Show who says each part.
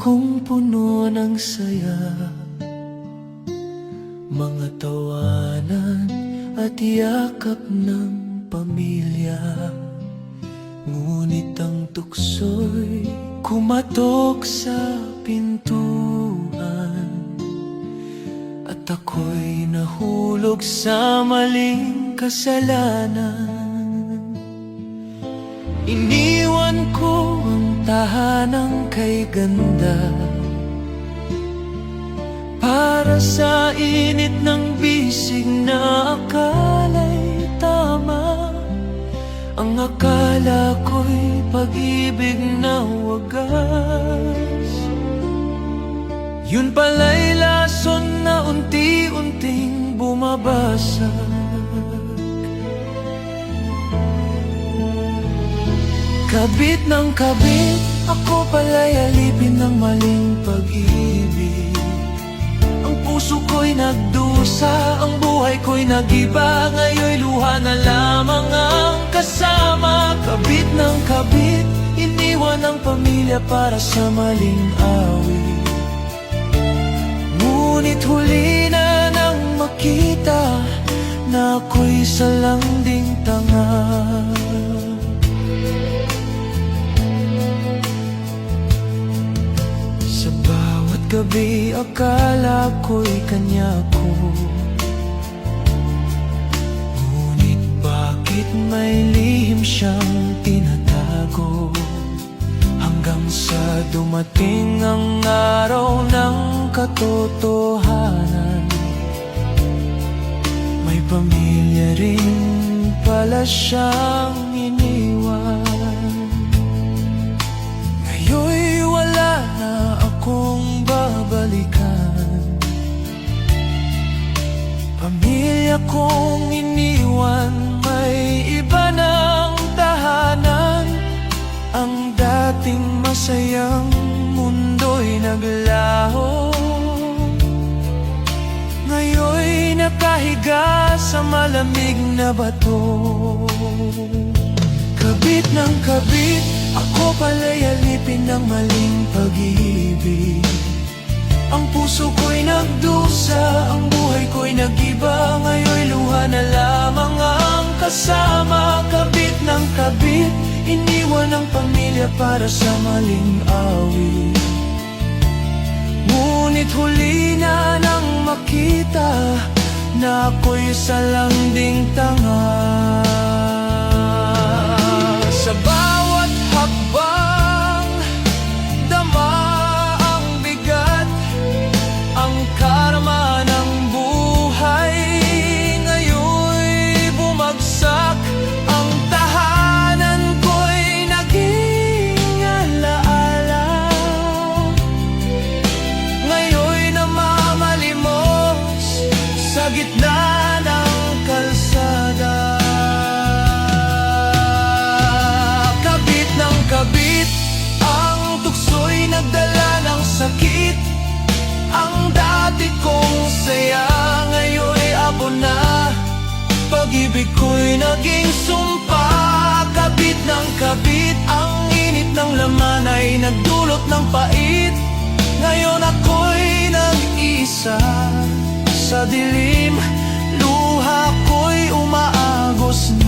Speaker 1: kong puno ng saya, mga tawanan at yakap ng pamilya. Ngunit ang tukso'y kumatok sa pintuan, at ako'y nahulog sa maling kasalanan. Iniwan ko ang tahanang kay ganda para sa init ng bisig na akala'y tama. Ang akala ko'y pag-ibig na wagas, yun pala'y lason na unti-unting bumabasag. Kabit ng kabit, ako pala'y alipin ng maling pag-ibig. Ang puso ko'y nagdusa, ang buhay ko'y nag-iba. Ngayon'y luha na lamang ang kasama. Kabit ng kabit, iniwan ang pamilya para sa maling awit. Ngunit huli na nang makita na ako'y salanding tanga. Gabi akala ko'y kanya ko, ngunit bakit may lihim siyang tinatago? Hanggang sa dumating ang araw ng katotohanan, may pamilya rin pala siyang iniwan. Ngayon'y wala na akong babalikan, pamilya kong iniwan, may iba ng tahanan. Ang dating masayang mundo'y naglaho, ngayon'y nakahiga sa malamig na bato. Kabit ng kabit, ako pala'y alipin ng maling pag-ibig. Ang puso ko'y nagdusa, ang buhay ko'y nag-iba. Ngayon'y luha na lamang ang kasama. Kabit ng kabit, iniwan ang pamilya para sa maling awit. Ngunit huli na nang makita na ako'y salanding tanga. Sa bawat hakbang, dama ang bigat, ang karma ng buhay. Ngayon'y bumagsak, ang tahanan ko'y naging alaala. Ngayon'y namamalimos sa gitna ng kalsada. Kabit, ang tukso'y nagdala ng sakit. Ang dati kong saya, ngayon'y abo na. Pag-ibig ko'y naging sumpa. Kabit ng kabit, ang init ng laman ay nagdulot ng pait. Ngayon ako'y nag-isa sa dilim, luha ko'y umaagos na.